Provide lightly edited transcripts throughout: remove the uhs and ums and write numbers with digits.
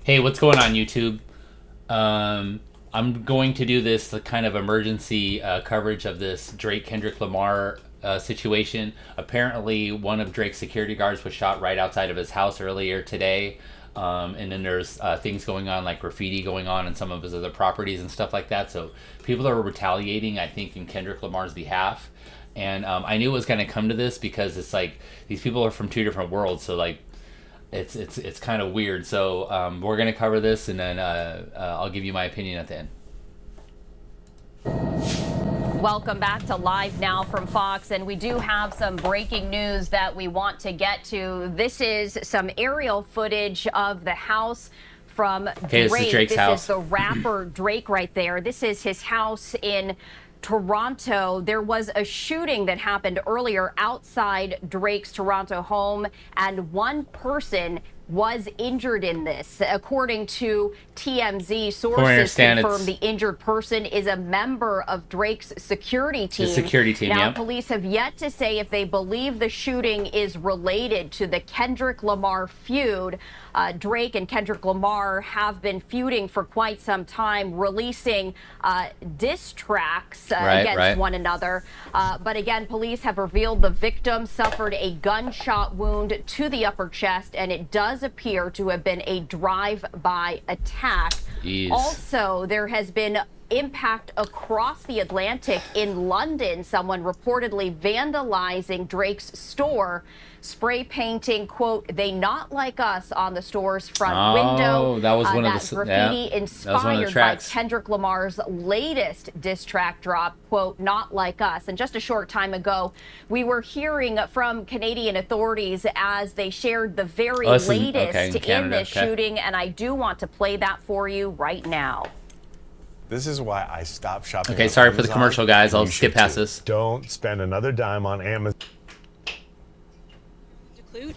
Hey, what's going on, YouTube? I'm going to do this kind of emergency coverage of this Drake Kendrick Lamar situation. Apparently, one of Drake's security guards was shot right outside of his house earlier today. And then there's things going on, like graffiti going on in some of his other properties and stuff like that. So people are retaliating, I think, in Kendrick Lamar's behalf. And I knew it was going to come to this because it's like these people are from two different worlds. So like it's kind of weird. So we're gonna cover this, and then I'll give you my opinion at the end. Welcome back to Live Now from Fox, and we do have some breaking news that we want to get to. This is some aerial footage of the house from Drake. This is Drake's house. This is the rapper Drake right there. This is his house in Toronto. There was a shooting that happened earlier outside Drake's Toronto home, and one person was injured in this. According to TMZ, sources confirm the injured person is a member of Drake's security team. The security team, now, yeah. Police have yet to say if they believe the shooting is related to the Kendrick Lamar feud. Drake and Kendrick Lamar have been feuding for quite some time, releasing diss tracks against one another. But again, police have revealed the victim suffered a gunshot wound to the upper chest, and it does appear to have been a drive-by attack. Jeez. Also, there has been impact across the Atlantic. In London, someone reportedly vandalizing Drake's store, spray painting, quote, "They not like us" on the store's front window. That was one of the graffiti inspired by Kendrick Lamar's latest diss track drop, quote, "Not like us." And just a short time ago, we were hearing from Canadian authorities as they shared the very latest in this shooting, and I do want to play that for you right now. This is why I stopped shopping. Okay, sorry for the commercial, guys. I'll skip past this. Don't spend another dime on Amazon.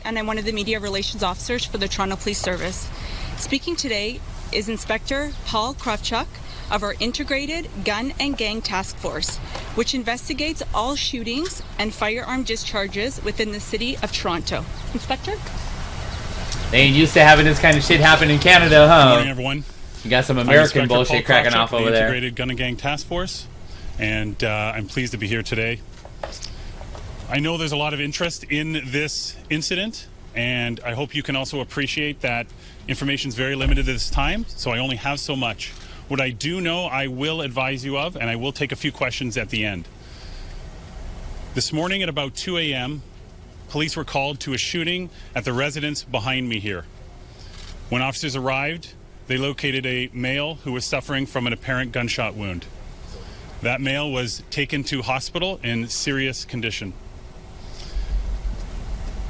And I'm one of the media relations officers for the Toronto Police Service. Speaking today is Inspector Paul Kravchuk of our Integrated Gun and Gang Task Force, which investigates all shootings and firearm discharges within the city of Toronto. Inspector? They ain't used to having this kind of shit happen in Canada, huh? Good morning, everyone. You got some American bullshit cracking off over there. Integrated Gun and Gang Task Force, and I'm pleased to be here today. I know there's a lot of interest in this incident, and I hope you can also appreciate that information is very limited at this time, so I only have so much. What I do know, I will advise you of, and I will take a few questions at the end. This morning at about 2 a.m., police were called to a shooting at the residence behind me here. When officers arrived, they located a male who was suffering from an apparent gunshot wound. That male was taken to hospital in serious condition.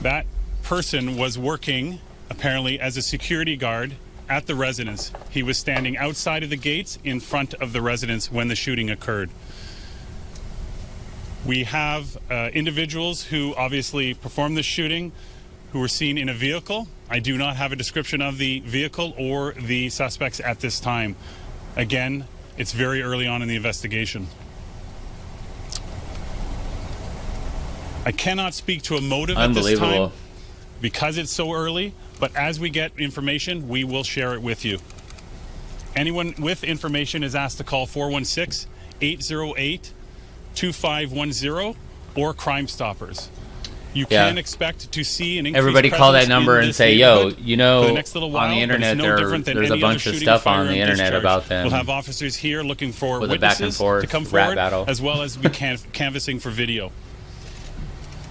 That person was working, apparently, as a security guard at the residence. He was standing outside of the gates in front of the residence when the shooting occurred. We have individuals who obviously performed the shooting who were seen in a vehicle. I do not have a description of the vehicle or the suspects at this time. Again, it's very early on in the investigation. I cannot speak to a motive at this time because it's so early, but as we get information, we will share it with you. Anyone with information is asked to call 416-808-2510 or Crime Stoppers. You can expect to see an increased Everybody call that number and say, yo, you know, on the internet there's a bunch of stuff on the internet about them. We'll have officers here looking for with witnesses a back and forth to come forward, as well as we canvassing for video.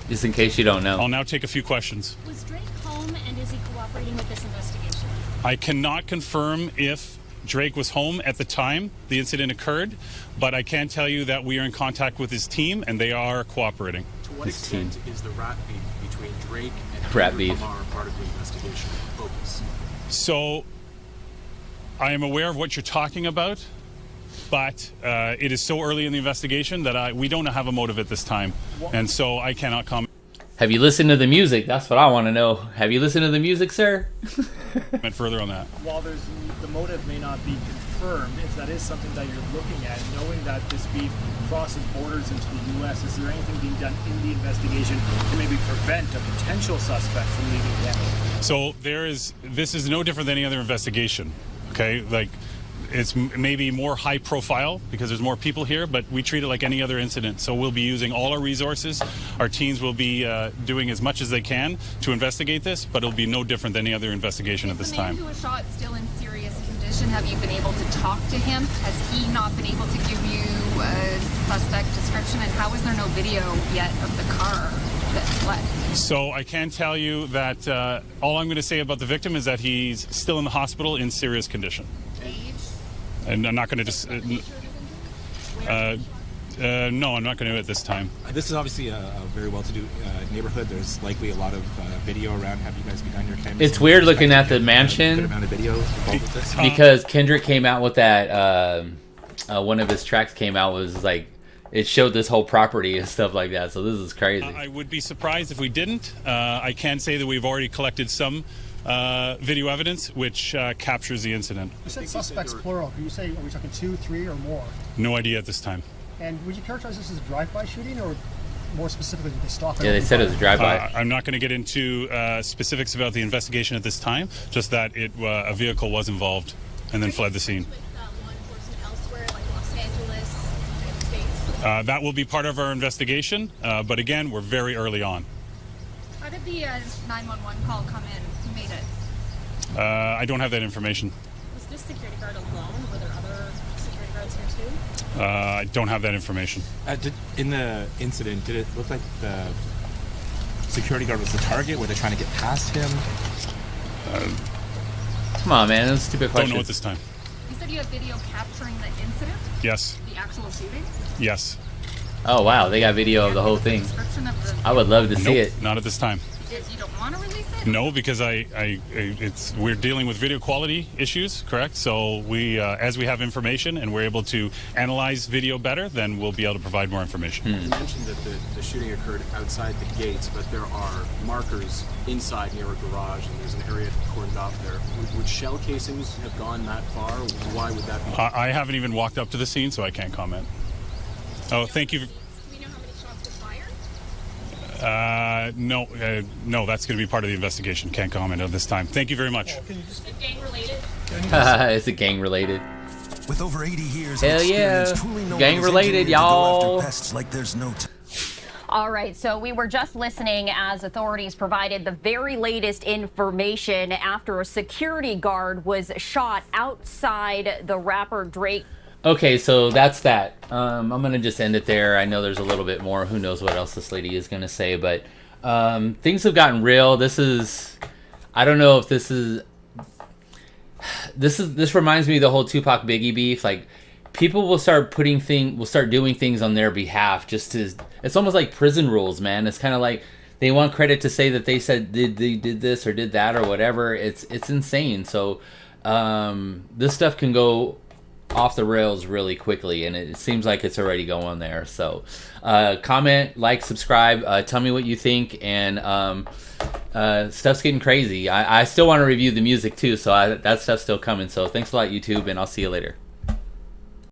Just in case you don't know. I'll now take a few questions. Was Drake home, and is he cooperating with this investigation? I cannot confirm if Drake was home at the time the incident occurred, but I can tell you that we are in contact with his team and they are cooperating. To what extent is the rat beef between Drake and Kendrick Lamar part of the investigation focus? So I am aware of what you're talking about, but it is so early in the investigation that we don't have a motive at this time, and so I cannot comment. Have you listened to the music? That's what I want to know. Have you listened to the music, sir? And further on that. While the motive may not be confirmed, if that is something that you're looking at, knowing that this beef crosses borders into the U.S., is there anything being done in the investigation to maybe prevent a potential suspect from leaving Canada? So this is no different than any other investigation. Okay, like it's maybe more high profile because there's more people here, but we treat it like any other incident. So we'll be using all our resources. Our teams will be doing as much as they can to investigate this, but it'll be no different than any other investigation at this time. The man who was shot still in serious condition. Have you been able to talk to him? Has he not been able to give you a suspect description? And how is there no video yet of the car that fled? So I can tell you that all I'm going to say about the victim is that he's still in the hospital in serious condition. And I'm not going to just. No, I'm not going to at this time. This is obviously a very well-to-do neighborhood. There's likely a lot of video around. Have you guys begun your canvassing? It's weird looking at the mansion good amount of video involved with this? because Kendrick came out with that. One of his tracks came out was like it showed this whole property and stuff like that. So this is crazy. I would be surprised if we didn't. I can say that we've already collected some video evidence which captures the incident. You said suspects plural. Can you say, are we talking 2, 3, or more? No idea at this time. And would you characterize this as a drive-by shooting, or more specifically, did they stop? Yeah, they said it was a drive-by. I'm not going to get into specifics about the investigation at this time, just that a vehicle was involved and then fled the scene. That will be part of our investigation, but again, we're very early on. How did the 911 call come in? Who made it? I don't have that information. Was this security guard alone? Were there other security guards here too? I don't have that information. In the incident, did it look like the security guard was the target? Were they trying to get past him? Come on, man. That's a stupid question. Don't know at this time. You said you have video capturing the incident? Yes. The actual shooting? Yes. Oh, wow. They got video of the whole thing. I would love to see it. Not at this time. You don't want to release it? No, because we're dealing with video quality issues, correct? So we, as we have information and we're able to analyze video better, then we'll be able to provide more information. You mentioned that the shooting occurred outside the gates, but there are markers inside near a garage, and there's an area cordoned off there. Would shell casings have gone that far? Why would that be? I haven't even walked up to the scene, so I can't comment. Oh, thank you. Do we know how many shots were fired? No, that's going to be part of the investigation. Can't comment at this time. Thank you very much. Is it gang related? Is it gang related? With over 80 years Hell of experience, yeah. truly know Gang what is related, engineered to y'all. go after pests like there's no All right, so we were just listening as authorities provided the very latest information after a security guard was shot outside the rapper Drake. Okay, so that's that. I'm going to just end it there. I know there's a little bit more. Who knows what else this lady is going to say, but things have gotten real. I don't know if this reminds me of the whole Tupac Biggie beef. Like, people will start doing things on their behalf it's almost like prison rules, man. It's kind of like they want credit to say that they said they did this or did that or whatever. It's insane. So this stuff can go off the rails really quickly, and it seems like it's already going there. So comment, like, subscribe, tell me what you think, and stuff's getting crazy. I still want to review the music too, so that stuff's still coming. So thanks a lot, YouTube, and I'll see you later.